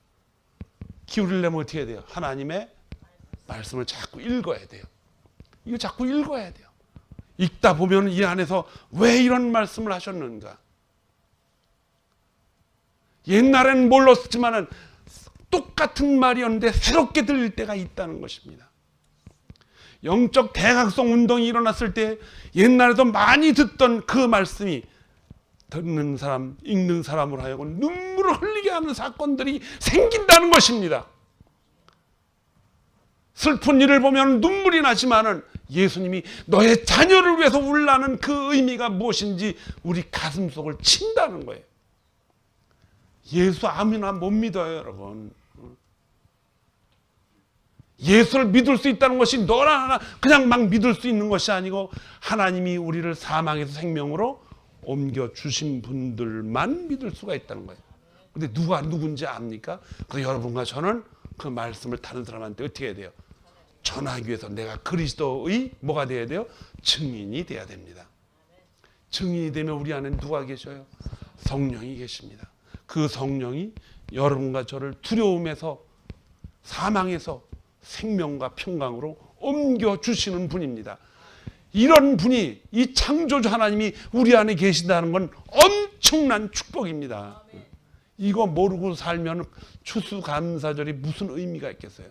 S1: 기울이려면 어떻게 해야 돼요? 하나님의 말씀을 자꾸 읽어야 돼요. 이거 자꾸 읽어야 돼요. 읽다 보면 이 안에서 왜 이런 말씀을 하셨는가? 옛날에는 몰랐지만은 똑같은 말이었는데 새롭게 들릴 때가 있다는 것입니다. 영적 대각성 운동이 일어났을 때 옛날에도 많이 듣던 그 말씀이 듣는 사람, 읽는 사람으로 하여금 눈물을 흘리게 하는 사건들이 생긴다는 것입니다. 슬픈 일을 보면 눈물이 나지만은 예수님이 너의 자녀를 위해서 울라는 그 의미가 무엇인지 우리 가슴속을 친다는 거예요. 예수 아무나 못 믿어요, 여러분. 예수를 믿을 수 있다는 것이 너나 나나 그냥 막 믿을 수 있는 것이 아니고 하나님이 우리를 사망에서 생명으로 옮겨주신 분들만 믿을 수가 있다는 거예요. 근데 누가 누군지 압니까? 그래서 여러분과 저는 그 말씀을 다른 사람한테 어떻게 해야 돼요? 전하기 위해서 내가 그리스도의 뭐가 돼야 돼요? 증인이 돼야 됩니다. 증인이 되면 우리 안에 누가 계셔요? 성령이 계십니다. 그 성령이 여러분과 저를 두려움에서 사망에서 생명과 평강으로 옮겨주시는 분입니다. 이런 분이, 이 창조주 하나님이 우리 안에 계신다는 건 엄청난 축복입니다. 이거 모르고 살면 추수감사절이 무슨 의미가 있겠어요?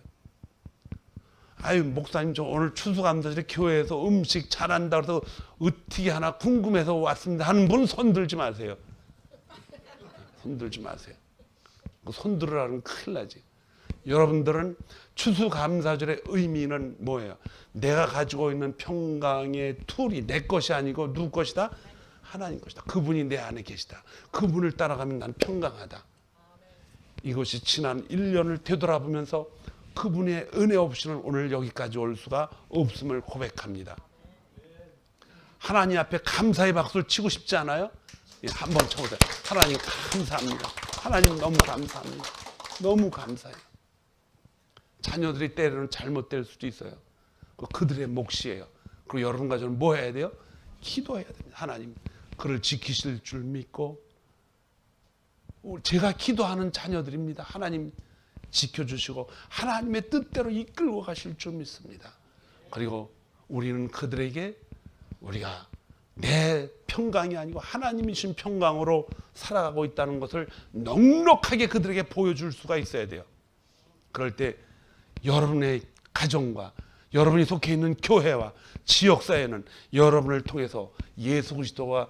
S1: 아유, 목사님 저 오늘 추수감사절에 교회에서 음식 잘한다 그래서 어떻게 하나 궁금해서 왔습니다 하는 분 손들지 마세요. 손들지 마세요. 손 들으라는 큰일 나지. 여러분들은 추수감사절의 의미는 뭐예요? 내가 가지고 있는 평강의 툴이 내 것이 아니고 누구 것이다? 하나님 것이다. 그분이 내 안에 계시다. 그분을 따라가면 난 평강하다. 이것이 지난 1년을 되돌아보면서 그분의 은혜 없이는 오늘 여기까지 올 수가 없음을 고백합니다. 하나님 앞에 감사의 박수를 치고 싶지 않아요? 한번 쳐보세요. 하나님 감사합니다. 하나님 너무 감사합니다. 너무 감사해요. 자녀들이 때로는 잘못될 수도 있어요. 그들의 몫이에요. 그리고 여러분과 저는 뭐 해야 돼요? 기도해야 됩니다. 하나님 그를 지키실 줄 믿고, 제가 기도하는 자녀들입니다. 하나님 지켜주시고 하나님의 뜻대로 이끌고 가실 줄 믿습니다. 그리고 우리는 그들에게 우리가 내 평강이 아니고 하나님이신 평강으로 살아가고 있다는 것을 넉넉하게 그들에게 보여줄 수가 있어야 돼요. 그럴 때 여러분의 가정과 여러분이 속해 있는 교회와 지역사회는 여러분을 통해서 예수 그리스도가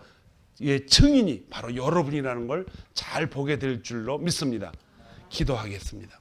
S1: 증인이 바로 여러분이라는 걸 잘 보게 될 줄로 믿습니다. 기도하겠습니다.